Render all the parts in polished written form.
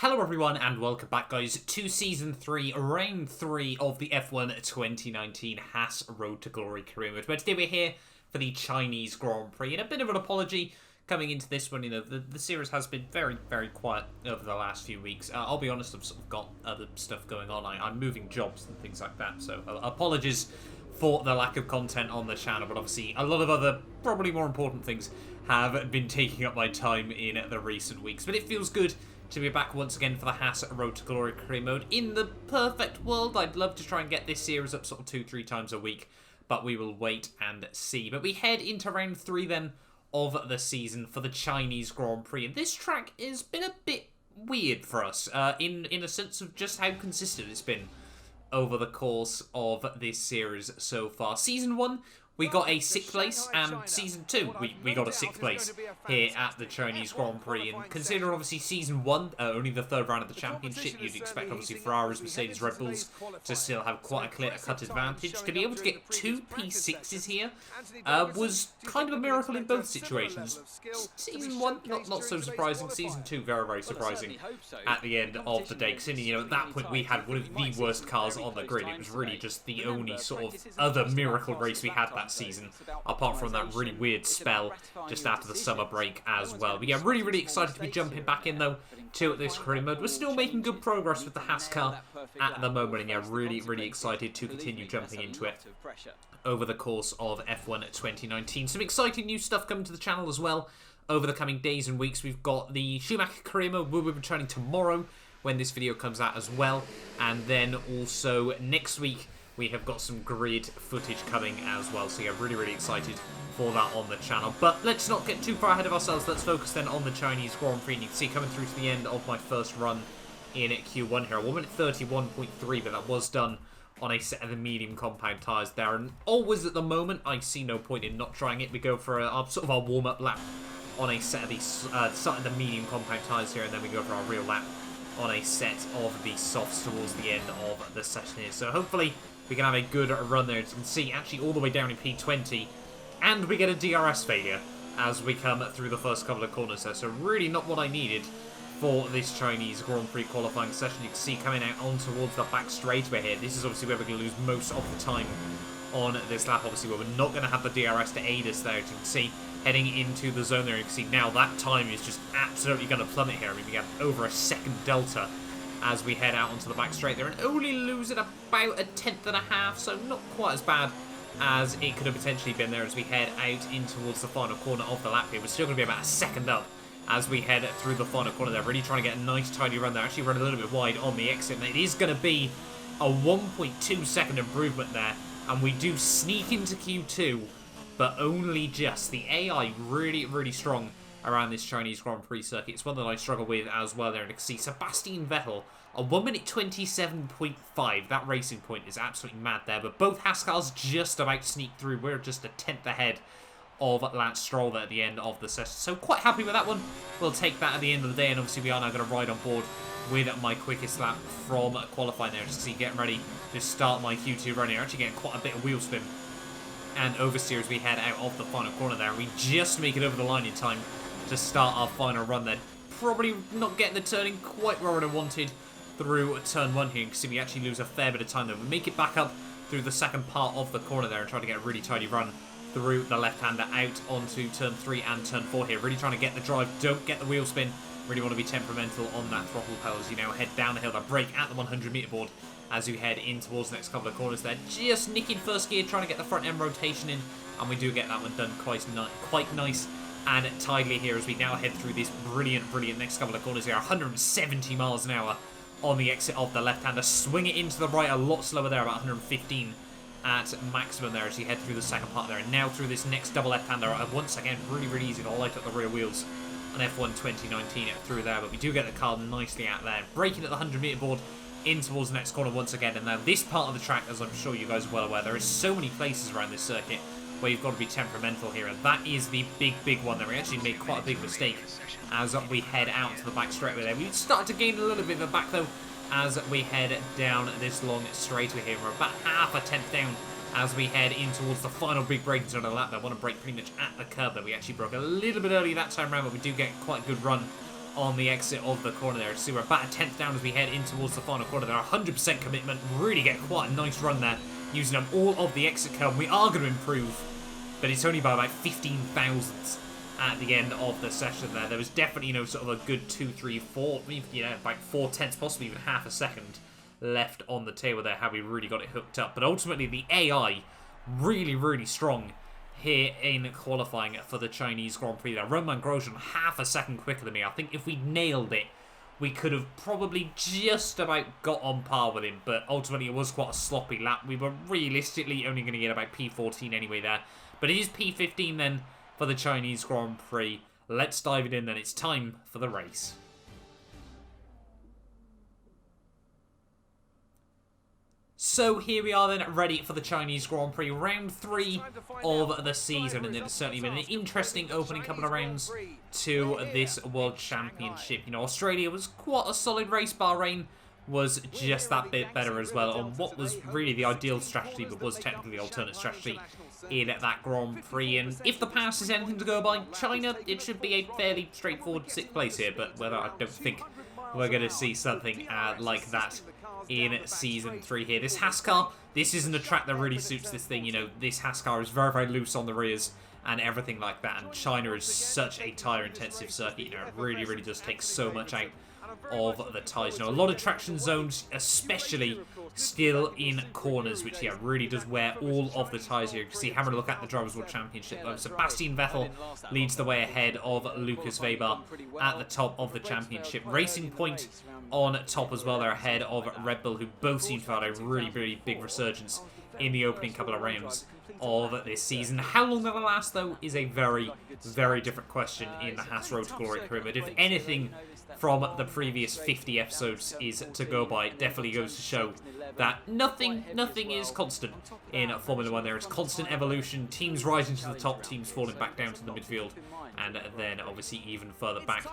Hello everyone and welcome back guys to Season 3, Round 3 of the F1 2019 HAAS Road to Glory career mode. But today we're here for the Chinese Grand Prix, and a bit of an apology coming into this one. You know, the series has been very quiet over the last few weeks. I'll be honest, I've sort of got other stuff going on. I'm moving jobs and things like that, so apologies for the lack of content on the channel, but obviously a lot of other, probably more important things have been taking up my time in the recent weeks. But it feels good to be back once again for the HAAS Road to Glory career mode. In the perfect world, I'd love to try and get this series up sort of 2-3 times a week, but we will wait and see. But we head into round 3 then of the season for the Chinese Grand Prix, and this track has been a bit weird for us in a sense of just how consistent it's been over the course of this series so far. Season 1, we got a 6th place, and Season 2, we got a 6th place here at the Chinese Grand Prix. And considering obviously Season 1, only the 3rd round of the championship, you'd expect obviously Ferraris, Mercedes, Red Bulls to still have quite a clear-cut advantage. To be able to get 2 P6s here was kind of a miracle in both situations. Season 1, not so surprising. Season 2, very surprising at the end of the day. Considering, you know, at that point we had one of the worst cars on the grid. It was really just the only sort of other miracle race we had that season, apart from that really weird spell just after the summer break as well. But yeah, really excited to be jumping back in though to this career mode. We're still making good progress with the HAAS car at the moment, and yeah, really excited to continue jumping into it over the course of F1 2019. Some exciting new stuff coming to the channel as well over the coming days and weeks. We've got the Schumacher career mode, we'll be returning tomorrow when this video comes out as well, and then also next week we have got some grid footage coming as well. So yeah, really excited for that on the channel. But let's not get too far ahead of ourselves. Let's focus then on the Chinese Grand Prix. And you can see coming through to the end of my first run in Q1 here. 1 minute 31.3, but that was done on a set of the medium compound tyres there. And always at the moment, I see no point in not trying it. We go for sort of our warm-up lap on a set of these, starting the medium compound tyres here, and then we go for our real lap on a set of the softs towards the end of the session here. So hopefully we can have a good run there. As you can see, actually all the way down in P20, and we get a DRS failure as we come through the first couple of corners there. So really not what I needed for this Chinese Grand Prix qualifying session. You can see coming out on towards the back straightaway here. This is obviously where we're going to lose most of the time on this lap, obviously, where we're not going to have the DRS to aid us there. As you can see, heading into the zone there, you can see now that time is just absolutely going to plummet here. I mean, we have over a second delta as we head out onto the back straight there, and only losing about 1/10.5, so not quite as bad as it could have potentially been there as we head out in towards the final corner of the lap here. We're still going to be about a second up as we head through the final corner there, really trying to get a nice tidy run there, actually run a little bit wide on the exit, and it is going to be a 1.2 second improvement there, and we do sneak into Q2, but only just. The AI really strong around this Chinese Grand Prix circuit. It's one that I struggle with as well there. And you can see Sebastian Vettel, a 1 minute 27.5. That racing point is absolutely mad there. But both HAAS cars just about to sneak through. We're just a 10th ahead of Lance Stroll there at the end of the session. So quite happy with that one. We'll take that at the end of the day. And obviously we are now going to ride on board with my quickest lap from qualifying there. Just see, getting ready to start my Q2 run here. Actually getting quite a bit of wheel spin and oversteer as we head out of the final corner there. We just make it over the line in time to start our final run there. Probably not getting the turning quite where I wanted through turn 1 here. You can see we actually lose a fair bit of time there. We make it back up through the second part of the corner there and try to get a really tidy run through the left-hander out onto turn 3 and turn 4 here. Really trying to get the drive, don't get the wheel spin. Really want to be temperamental on that throttle pedal as you now head down the hill. That brake at the 100-meter board as you head in towards the next couple of corners there. Just nicking first gear, trying to get the front end rotation in, and we do get that one done quite nice and tidily here as we now head through this brilliant next couple of corners here. 170 miles an hour on the exit of the left-hander. Swing it into the right a lot slower there, about 115 at maximum there as you head through the second part there. And now through this next double left-hander, once again, really easy to light up the rear wheels on F1 2019 through there. But we do get the car nicely out there. Braking at the 100-meter board in towards the next corner once again. And now this part of the track, as I'm sure you guys are well aware, there is so many places around this circuit where you've got to be temperamental here, and that is the big one there. We actually made quite a big mistake as we head out to the back straightaway there. We started to gain a little bit of a back though as we head down this long straightaway here. We're about half a tenth down as we head in towards the final big braking zone of the lap. I want to brake pretty much at the curb there. We actually broke a little bit early that time around, but we do get quite a good run on the exit of the corner there. So we're about a 10th down as we head in towards the final corner there. 100% commitment, really get quite a nice run there, using up all of the exit curve. We are going to improve, but it's only by about 15 thousandths at the end of the session there. There was definitely, you know, sort of a good 2, 3, 4, you know, like 4 tenths, possibly even half a second left on the table there, how we really got it hooked up. But ultimately, the AI, really, really strong here in qualifying for the Chinese Grand Prix there. Roman Grosjean half a second quicker than me. I think if we nailed it, we could have probably just about got on par with him, but ultimately it was quite a sloppy lap. We were realistically only going to get about P14 anyway there. But it is P15 then for the Chinese Grand Prix. Let's dive it in then. It's time for the race. So here we are then, ready for the Chinese Grand Prix, round 3 of the season, and it's certainly been an interesting opening couple of rounds to this World Championship. You know, Australia was quite a solid race, Bahrain was just that bit better as well on what was really the ideal strategy, but was technically the alternate strategy in that Grand Prix. And if the pass is anything to go by, China, it should be a fairly straightforward 6th place here, but whether I don't think we're going to see something like that in Season 3 here. This HAAS car, this isn't a track that really suits this thing. You know, this HAAS car is very, very loose on the rears and everything like that. And China is such a tyre-intensive circuit. You know, it really, really does take so much out of the tyres. You know, a lot of traction zones, especially still in corners, which, yeah, really does wear all of the tyres here. You can see, having a look at the Drivers' World Championship, though, Sebastian Vettel leads the way ahead of Lucas Weber at the top of the championship. Racing Point on top as well. They're ahead of Red Bull, who both seem to have had a really, really big resurgence in the opening couple of rounds of this season. How long that'll last, though, is a very, very different question in the HAAS Road to Glory career. But if anything from the previous 50 episodes is to go by, it definitely goes to show that nothing is constant in Formula 1. There is constant evolution, teams rising to the top, teams falling back down to the midfield, and then obviously even further back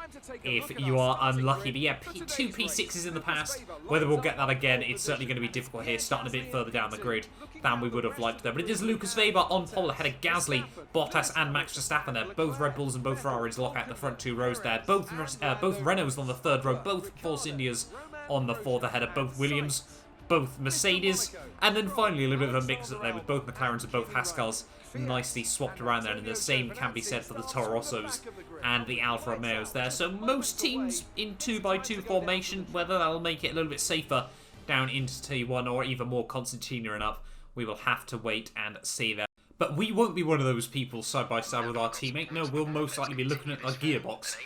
if you are unlucky. But yeah, 2 P6s in the past. Whether we'll get that again, it's certainly going to be difficult here, starting a bit further down the grid than we would have liked there. But it is Lucas Weber on pole ahead of Gasly, Bottas and Max Verstappen there. Both Red Bulls and both Ferraris lock out the front 2 rows there. Both Renaults on the 3rd row, both Force Indias on the 4th ahead of both Williams, both Mercedes, and then finally a little bit of a mix-up there with both McLarens and both HAAS cars nicely swapped around there, and the same can be said for the Toro Rossos and the Alfa Romeos there. So most teams in 2x2 formation, whether that'll make it a little bit safer down into T1 or even more concertina and up, we will have to wait and see there. But we won't be one of those people side by side with our teammate. No, we'll most likely be looking at a gearbox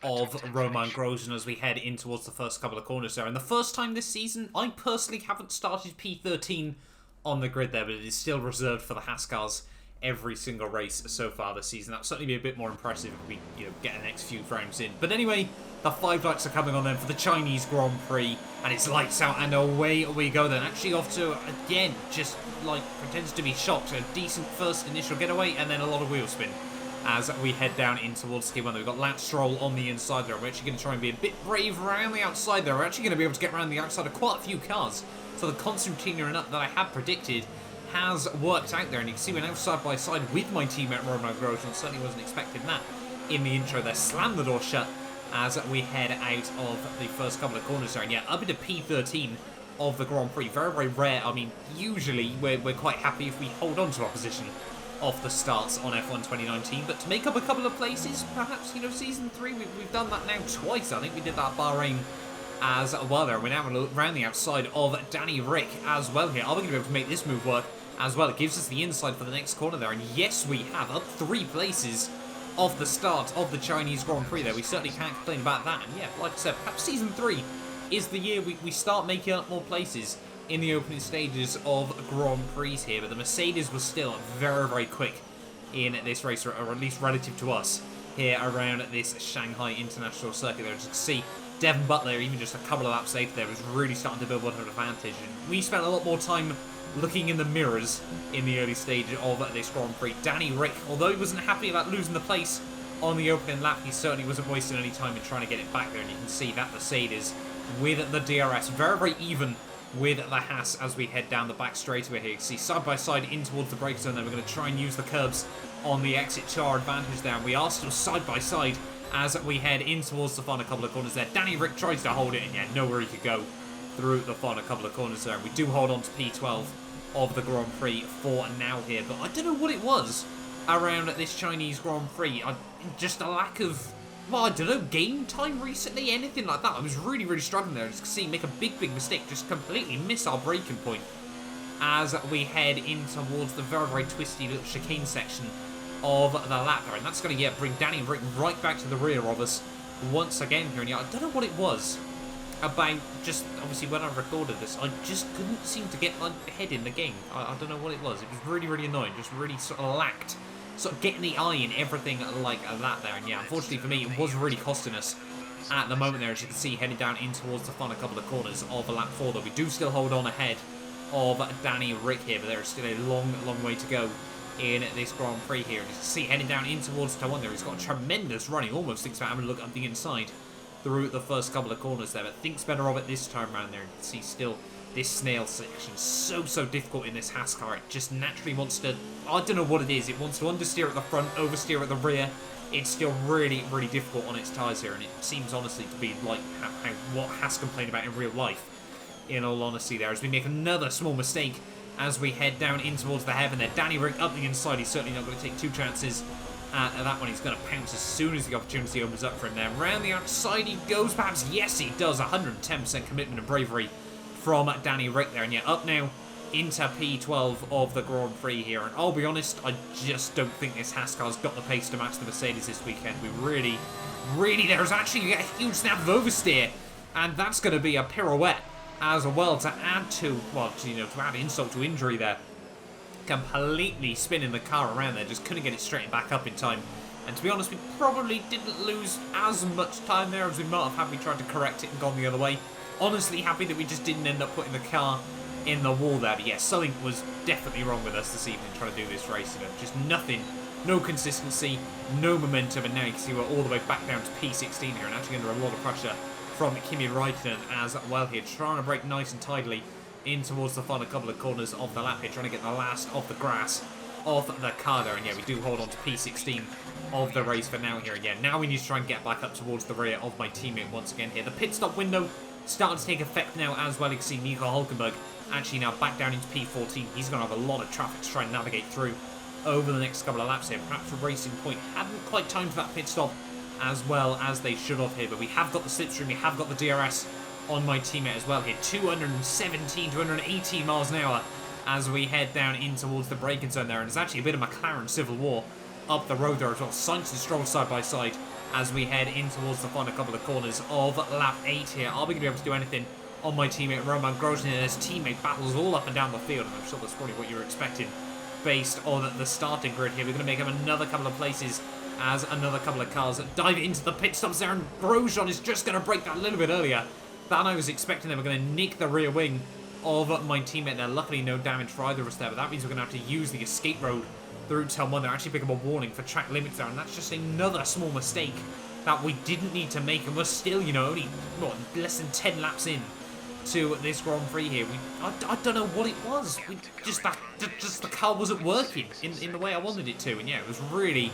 of Roman Grosjean as we head in towards the first couple of corners there. And the first time this season, I personally haven't started P13 on the grid there, but it is still reserved for the HAAS cars every single race so far this season. That'll certainly be a bit more impressive if we, you know, get the next few rounds in. But anyway, the 5 lights are coming on then for the Chinese Grand Prix, and it's lights out and away we go then. Actually off to, again, just like pretends to be shocked. A decent first initial getaway and then a lot of wheel spin as we head down in towards T1. We've got Lance Stroll on the inside there. We're actually going to try and be a bit brave around the outside there. We're actually going to be able to get around the outside of quite a few cars. So the concertina and up that I had predicted has worked out there, and you can see we're now side by side with my teammate Roman Grosjean. Certainly wasn't expecting that in the intro there. Slam the door shut as we head out of the first couple of corners there, and yeah, up into P13 of the Grand Prix. Very, very rare. I mean, usually we're quite happy if we hold on to our position off the starts on F1 2019, but to make up a couple of places, perhaps, you know, Season 3, we've done that now twice. I think we did that at Bahrain as well there. We're now around the outside of Danny Rick as well here. Are we going to be able to make this move work as well? It gives us the inside for the next corner there, and yes, we have up 3 places off the start of the Chinese Grand Prix there. We certainly can't complain about that, and yeah, like I said, perhaps Season 3 is the year we start making up more places in the opening stages of Grand Prix here. But the Mercedes was still very, very quick in this race, or at least relative to us here around this Shanghai International Circuit there. As you can see, Devon Butler, even just a couple of laps later there, was really starting to build one advantage. And we spent a lot more time looking in the mirrors in the early stage of this Grand Prix. Danny Rick, although he wasn't happy about losing the place on the opening lap, he certainly wasn't wasting any time in trying to get it back there. And you can see that Mercedes with the DRS very, very even with the HAAS as we head down the back straightaway here. You can see side by side in towards the brake zone. Then we're going to try and use the curbs on the exit to our advantage there. And we are still side by side as we head in towards the final couple of corners there. Danny Rick tries to hold it, and yeah, nowhere he could go through the final couple of corners there. We do hold on to P12 of the Grand Prix for now here, but I don't know what it was around this Chinese Grand Prix. Just a lack of, well, I don't know, game time recently, anything like that. I was really, really struggling there. As you can see, make a big, big mistake, just completely miss our braking point as we head in towards the very, very twisty little chicane section of the lap there. And that's going to, bring Danny Rick right back to the rear of us once again here. And yeah, I don't know what it was about, just obviously when I recorded this, I just couldn't seem to get my head in the game. I don't know what it was. It was really, really annoying. Just really sort of lacked sort of getting the eye in everything like that there. And yeah, unfortunately for me, it was really costing us at the moment there, as you can see, heading down in towards the final couple of corners of lap 4, though we do still hold on ahead of Danny Rick here, but there is still a long, long way to go in this Grand Prix here. And you can see, heading down in towards turn 1 there, he's got a tremendous run. He almost thinks about having a look up the inside through the first couple of corners there, but thinks better of it this time around there. And you can see still this snail section so difficult in this HAAS car. It just naturally wants to, I don't know what it is, it wants to understeer at the front, oversteer at the rear. It's still really, really difficult on its tyres here, and it seems honestly to be like what HAAS complain about in real life, in all honesty there, as we make another small mistake as we head down in towards the heaven there. Danny Rick up the inside, he's certainly not going to take 2 chances at that one. He's going to pounce as soon as the opportunity opens up for him there. Round the outside he goes, perhaps. Yes, he does. 110% commitment and bravery from Danny Rick there. And yeah, up now into P12 of the Grand Prix here. And I'll be honest, I just don't think this HAAS car's got the pace to match the Mercedes this weekend. We really, there's actually a huge snap of oversteer. And that's going to be a pirouette as well to add to, well, to add insult to injury there. Completely spinning the car around there, just couldn't get it straightened back up in time. And to be honest, we probably didn't lose as much time there as we might have had we tried to correct it and gone the other way. Honestly happy that we just didn't end up putting the car in the wall there. But yeah, something was definitely wrong with us this evening trying to do this race. Just nothing, no consistency, no momentum, and now you can see we're all the way back down to P16 here, and actually under a lot of pressure from Kimi Räikkönen as well here, trying to brake nice and tidily in towards the final couple of corners of the lap here, trying to get the last of the grass off the car there. And yeah, we do hold on to P16 of the race for now here. Again, now we need to try and get back up towards the rear of my teammate once again here. The pit stop window starting to take effect now as well. You can see Nico Hulkenberg actually now back down into P14. He's going to have a lot of traffic to try and navigate through over the next couple of laps here. Perhaps Racing Point hadn't quite timed for that pit stop as well as they should have here, but we have got the slipstream, we have got the DRS on my teammate as well here. 217, 218 miles an hour as we head down in towards the braking zone there, and it's actually a bit of McLaren civil war up the road there as well. Sainz and Stroll side by side as we head in towards the final couple of corners of lap 8 here. Are we going to be able to do anything on my teammate Roman Grosjean? And his teammate battles all up and down the field, and I'm sure that's probably what you're expecting based on the starting grid here. We're going to make him another couple of places as another couple of cars dive into the pit stops there, and Grosjean is just going to brake that a little bit earlier than I was expecting. They were going to nick the rear wing of my teammate there. Luckily, no damage for either of us there, but that means we're going to have to use the escape road through turn 1 there. Actually pick up a warning for track limits there, and that's just another small mistake that we didn't need to make, and we're still, only, what, less than 10 laps in to this Grand Prix here. I don't know what it was. Just the car wasn't working in the way I wanted it to, and yeah, it was really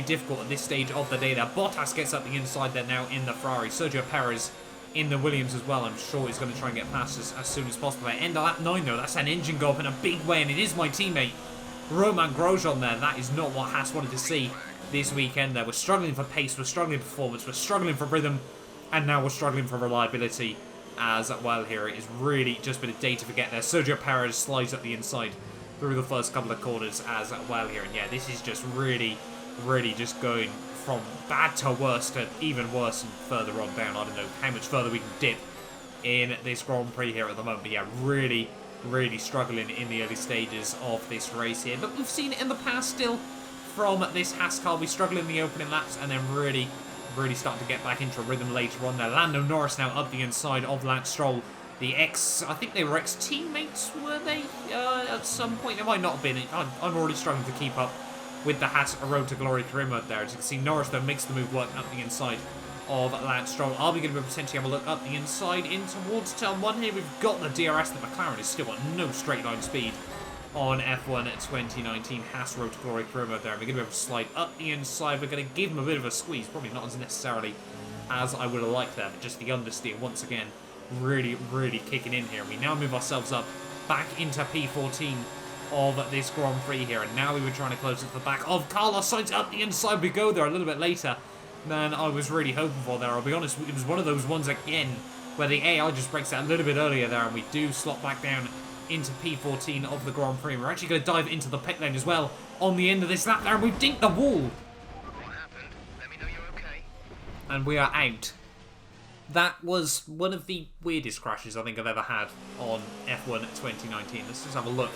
difficult at this stage of the day there. Bottas gets up the inside there now in the Ferrari. Sergio Perez in the Williams as well. I'm sure he's going to try and get past as soon as possible. At end of lap 9 though, that's an engine go up in a big way, and it is my teammate Roman Grosjean there. That is not what HAAS wanted to see this weekend there. We're struggling for pace, we're struggling for performance, we're struggling for rhythm, and now we're struggling for reliability as well here. It is really just been a day to forget there. Sergio Perez slides up the inside through the first couple of corners as well here, and yeah, this is just really just going from bad to worse to even worse and further on down. I don't know how much further we can dip in this Grand Prix here at the moment, but yeah, really struggling in the early stages of this race here. But we've seen it in the past still from this HAAS car. We struggle in the opening laps and then really starting to get back into a rhythm later on there. Lando Norris now up the inside of Lance Stroll. I think they were ex-teammates, were they? At some point, they might not have been. I'm already struggling to keep up with the HAAS Road to Glory career mode there. As you can see, Norris though makes the move work up the inside of Lance Stroll. Are we going to potentially have a look up the inside in towards turn 1 here? We've got the DRS. The McLaren is still got no straight line speed on F1 2019 HAAS Road to Glory career mode there. We're going to be able to slide up the inside. We're going to give him a bit of a squeeze. Probably not as necessarily as I would have liked there, but just the understeer once again really, really kicking in here. We now move ourselves up back into P14 of this Grand Prix here, and now we were trying to close at the back of Carlos Sainz. Up the inside we go there a little bit later than I was really hoping for there. I'll be honest, it was one of those ones again where the AI just breaks out a little bit earlier there, and we do slot back down into P14 of the Grand Prix. We're actually going to dive into the pit lane as well on the end of this lap there, and we've dinked the wall. What happened? Let me know you're okay. And we are out. That was one of the weirdest crashes I think I've ever had on F1 2019. Let's just have a look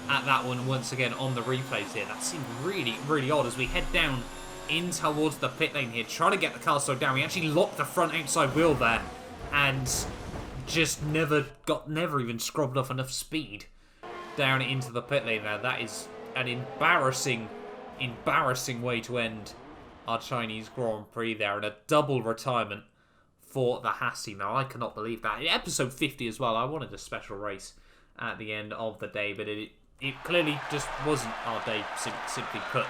at that one once again on the replays here. That seemed really, really odd as we head down in towards the pit lane here, trying to get the car slowed down. We actually locked the front outside wheel there and just never even scrubbed off enough speed down into the pit lane there. That is an embarrassing way to end our Chinese Grand Prix there, and a double retirement for the HAAS team. Now, I cannot believe that. In episode 50 as well, I wanted a special race at the end of the day, but it clearly just wasn't our day, simply put,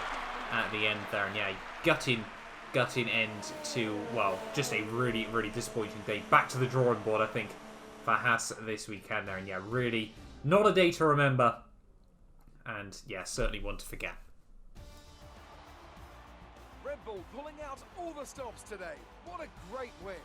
at the end there. And yeah, gutting end to, well, just a really, really disappointing day. Back to the drawing board, I think, for HAAS this weekend there. And yeah, really not a day to remember. And yeah, certainly one to forget. Red Bull pulling out all the stops today. What a great win.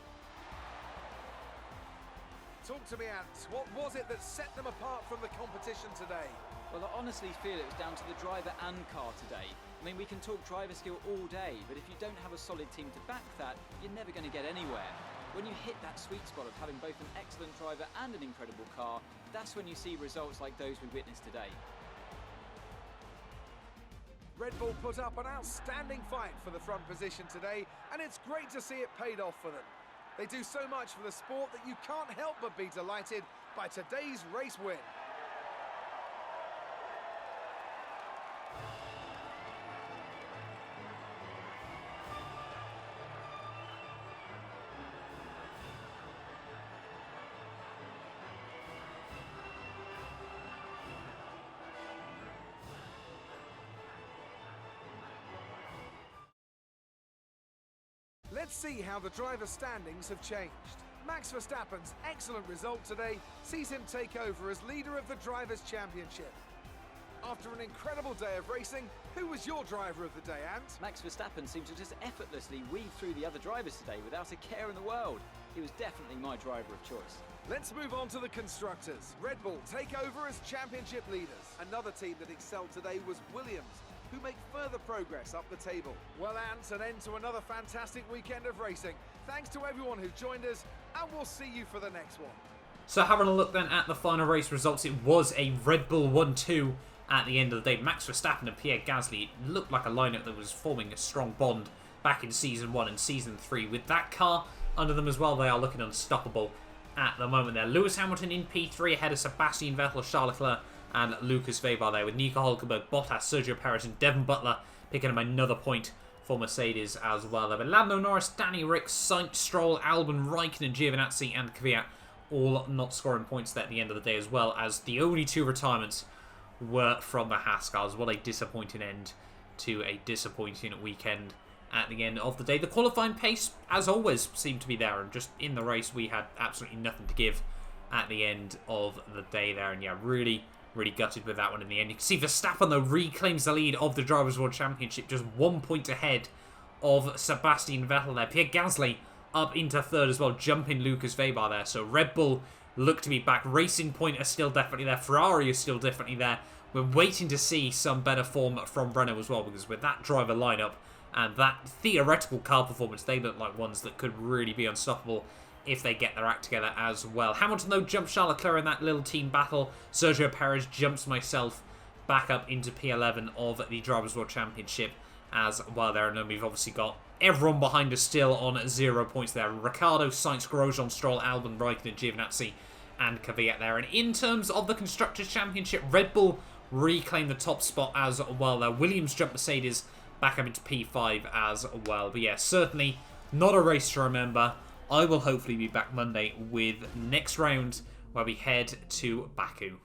Talk to me, Ant. What was it that set them apart from the competition today? Well, I honestly feel it was down to the driver and car today. I mean, we can talk driver skill all day, but if you don't have a solid team to back that, you're never going to get anywhere. When you hit that sweet spot of having both an excellent driver and an incredible car, that's when you see results like those we witnessed today. Red Bull put up an outstanding fight for the front position today, and it's great to see it paid off for them. They do so much for the sport that you can't help but be delighted by today's race win. Let's see how the driver standings have changed. Max Verstappen's excellent result today sees him take over as leader of the Drivers' Championship. After an incredible day of racing, who was your driver of the day, Ant? Max Verstappen seemed to just effortlessly weave through the other drivers today without a care in the world. He was definitely my driver of choice. Let's move on to the constructors. Red Bull take over as championship leaders. Another team that excelled today was Williams, who make further progress up the table. Well, Ant, an end to another fantastic weekend of racing. Thanks to everyone who joined us, and we'll see you for the next one. So having a look then at the final race results, it was a Red Bull 1-2 at the end of the day. Max Verstappen and Pierre Gasly, it looked like a lineup that was forming a strong bond back in Season 1 and Season 3. With that car under them as well, they are looking unstoppable at the moment there. Lewis Hamilton in P3 ahead of Sebastian Vettel, Charles Leclerc and Lucas Weber there, with Nico Hulkenberg, Bottas, Sergio Perez and Devon Butler picking up another point for Mercedes as well there. But Lando Norris, Danny Rick, Sainz, Stroll, Albon, Raikkonen, Giovinazzi and Kvyat all not scoring points there at the end of the day, as well as the only two retirements were from the HAAS cars. What a disappointing end to a disappointing weekend at the end of the day. The qualifying pace, as always, seemed to be there, and just in the race we had absolutely nothing to give at the end of the day there. And yeah, really gutted with that one in the end. You can see Verstappen, though, reclaims the lead of the Drivers' World Championship, just 1 point ahead of Sebastian Vettel there. Pierre Gasly up into third as well, jumping Lucas Weber there. So Red Bull look to be back. Racing Point are still definitely there. Ferrari is still definitely there. We're waiting to see some better form from Renault as well, because with that driver lineup and that theoretical car performance, they look like ones that could really be unstoppable if they get their act together as well. Hamilton, though, jumps Charles Leclerc in that little team battle. Sergio Perez jumps myself back up into P11 of the Drivers' World Championship as well there. And then we've obviously got everyone behind us still on 0 points there. Ricciardo, Sainz, Grosjean, Stroll, Albon, Raikkonen, Giovinazzi and Kvyat there. And in terms of the Constructors' Championship, Red Bull reclaim the top spot as well there. Williams jump Mercedes back up into P5 as well. But yeah, certainly not a race to remember. I will hopefully be back Monday with next round, where we head to Baku.